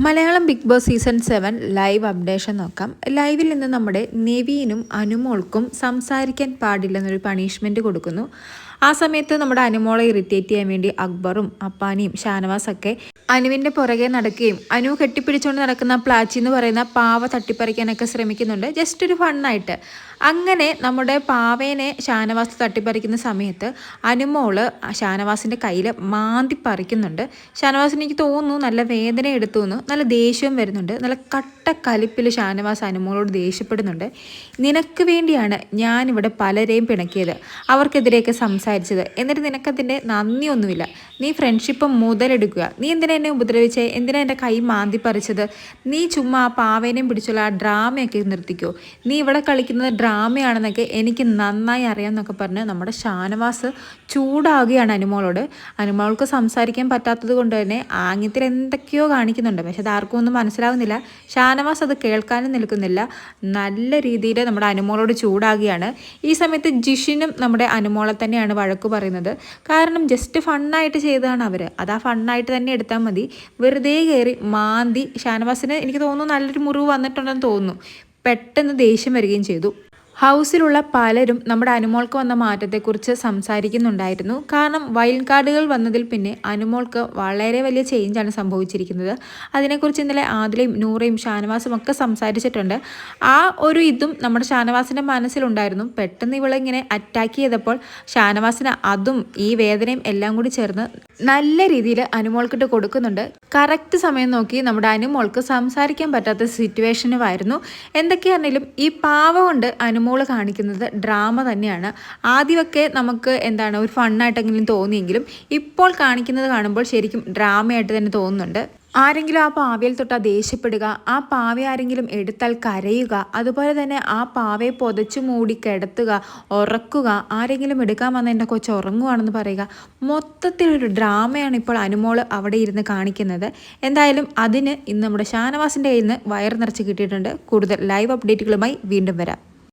Malayalam Bigg Boss season 7 live update നോക്കാം. ലൈവിൽ നിന്ന് നമ്മുടെ നെവീനും അനുമോൾക്കും സംസാരിക്കാൻ പാടില്ലെന്നൊരു പണിഷ്മെൻറ്റ് കൊടുക്കുന്നു. ആ സമയത്ത് നമ്മുടെ അനുമോളെ ഇറിറ്റേറ്റ് ചെയ്യാൻ വേണ്ടി അക്ബറും അപ്പാനിയും ഷാനവാസൊക്കെ അനുവിൻ്റെ പുറകെ നടക്കുകയും അനു കെട്ടിപ്പിടിച്ചുകൊണ്ട് നടക്കുന്ന പ്ലാച്ചി എന്ന് പറയുന്ന പാവ തട്ടിപ്പറിക്കാനൊക്കെ ശ്രമിക്കുന്നുണ്ട്, ജസ്റ്റ് ഒരു ഫണ്ണായിട്ട്. അങ്ങനെ നമ്മുടെ പാവേനെ ഷാനവാസ് തട്ടിപ്പറിക്കുന്ന സമയത്ത് അനുമോള് ഷാനവാസിൻ്റെ കയ്യിൽ മാന്തി പറിക്കുന്നുണ്ട്. ഷാനവാസിന് എനിക്ക് തോന്നുന്നു നല്ല വേദന എടുത്തു എന്ന്, നല്ല ദേഷ്യവും വരുന്നുണ്ട്. നല്ല കട്ട കലിപ്പിൽ ഷാനവാസ് അനുമോളോട് ദേഷ്യപ്പെടുന്നുണ്ട്. നിനക്ക് വേണ്ടിയാണ് ഞാനിവിടെ പലരെയും പിണക്കിയത്, അവർക്കെതിരെയൊക്കെ സംസാരിച്ചത്, എന്നിട്ട് നിനക്കതിൻ്റെ നന്ദിയൊന്നുമില്ല. നീ ഫ്രണ്ട്ഷിപ്പ് മുതലെടുക്കുക. നീ എന്തിനാ എന്നെ ഉപദ്രവിച്ചേ? എന്തിനാ എൻ്റെ കൈ മാന്തി പറിച്ചത്? നീ ചുമ്മാ ആ പാവേനെയും പിടിച്ചുള്ള ആ ഡ്രാമയൊക്കെ നിർത്തിക്കോ. നീ ഇവിടെ കളിക്കുന്നത് ഡ്രാമയാണെന്നൊക്കെ എനിക്ക് നന്നായി അറിയാമെന്നൊക്കെ പറഞ്ഞ് നമ്മുടെ ഷാനവാസ് ചൂടാവുകയാണ് അനുമോളോട്. അനുമോൾക്ക് സംസാരിക്കാൻ പറ്റാത്തത് കൊണ്ട് തന്നെ ആംഗ്യത്തിൽ എന്തൊക്കെയോ കാണിക്കുന്നുണ്ട്, പക്ഷെ അത് ആർക്കും ഒന്നും മനസ്സിലാവുന്നില്ല. ഷാനവാസ് അത് കേൾക്കാനും നിൽക്കുന്നില്ല, നല്ല രീതിയിൽ നമ്മുടെ അനുമോളോട് ചൂടാകുകയാണ്. ഈ സമയത്ത് ജിഷിനും നമ്മുടെ അനുമോളെ തന്നെയാണ് വഴക്ക് പറയുന്നത്. കാരണം ജസ്റ്റ് ഫണ്ണായിട്ട് ചെയ്തതാണ് അവർ, അത് ആ ഫണ്ണായിട്ട് തന്നെ എടുത്താൽ മതി. വെറുതെ കയറി മാന്തി ഷാനവാസിന് എനിക്ക് തോന്നുന്നു നല്ലൊരു മുറിവ് വന്നിട്ടുണ്ടെന്ന് തോന്നുന്നു. പെട്ടെന്ന് ദേഷ്യം വരികയും ചെയ്തു. ഹൗസിലുള്ള പലരും നമ്മുടെ അനുമോൾക്ക് വന്ന മാറ്റത്തെക്കുറിച്ച് സംസാരിക്കുന്നുണ്ടായിരുന്നു. കാരണം വൈൽഡ് കാർഡുകൾ വന്നതിൽ പിന്നെ അനുമോൾക്ക് വളരെ വലിയ ചേഞ്ചാണ് സംഭവിച്ചിരിക്കുന്നത്. അതിനെക്കുറിച്ച് ഇന്നലെ ആദിലയും നൂറയും ഷാനവാസും ഒക്കെ സംസാരിച്ചിട്ടുണ്ട്. ആ ഒരു ഇതും നമ്മുടെ ഷാനവാസിൻ്റെ മനസ്സിലുണ്ടായിരുന്നു. പെട്ടെന്ന് ഇവളിങ്ങനെ അറ്റാക്ക് ചെയ്തപ്പോൾ ഷാനവാസിന് അതും ഈ വേദനയും എല്ലാം കൂടി ചേർന്ന് നല്ല രീതിയിൽ അനുമോൾക്കിട്ട് കൊടുക്കുന്നുണ്ട്. കറക്റ്റ് സമയം നോക്കി നമ്മുടെ അനുമോൾക്ക് സംസാരിക്കാൻ പറ്റാത്ത സിറ്റുവേഷനുമായിരുന്നു. എന്തൊക്കെയാണെങ്കിലും ഈ പാവ കൊണ്ട് അനുമോൾ കാണിക്കുന്നത് ഡ്രാമ തന്നെയാണ്. ആദ്യമൊക്കെ നമുക്ക് ഒരു ഫണ്ണായിട്ടെങ്കിലും തോന്നിയെങ്കിലും ഇപ്പോൾ കാണിക്കുന്നത് കാണുമ്പോൾ ശരിക്കും ഡ്രാമയായിട്ട് തന്നെ തോന്നുന്നുണ്ട്. ആരെങ്കിലും ആ പാവയിൽ തൊട്ടാൽ ദേഷ്യപ്പെടുക, ആ പാവ ആരെങ്കിലും എടുത്താൽ കരയുക, അതുപോലെ തന്നെ ആ പാവയെ പൊതച്ചു മൂടി കിടത്തുക, ഉറക്കുക, ആരെങ്കിലും എടുക്കാൻ വന്ന എൻ്റെ കൊച്ച് ഉറങ്ങുകയാണെന്ന് പറയുക. മൊത്തത്തിലൊരു ഡ്രാമയാണ് ഇപ്പോൾ അനുമോൾ അവിടെ ഇരുന്ന് കാണിക്കുന്നത്. എന്തായാലും അതിന് ഇന്ന് നമ്മുടെ ഷാനവാസിൻ്റെ കയ്യിൽ നിന്ന് വയർ നിറച്ച് കിട്ടിയിട്ടുണ്ട്. കൂടുതൽ ലൈവ് അപ്ഡേറ്റുകളുമായി വീണ്ടും വരാം.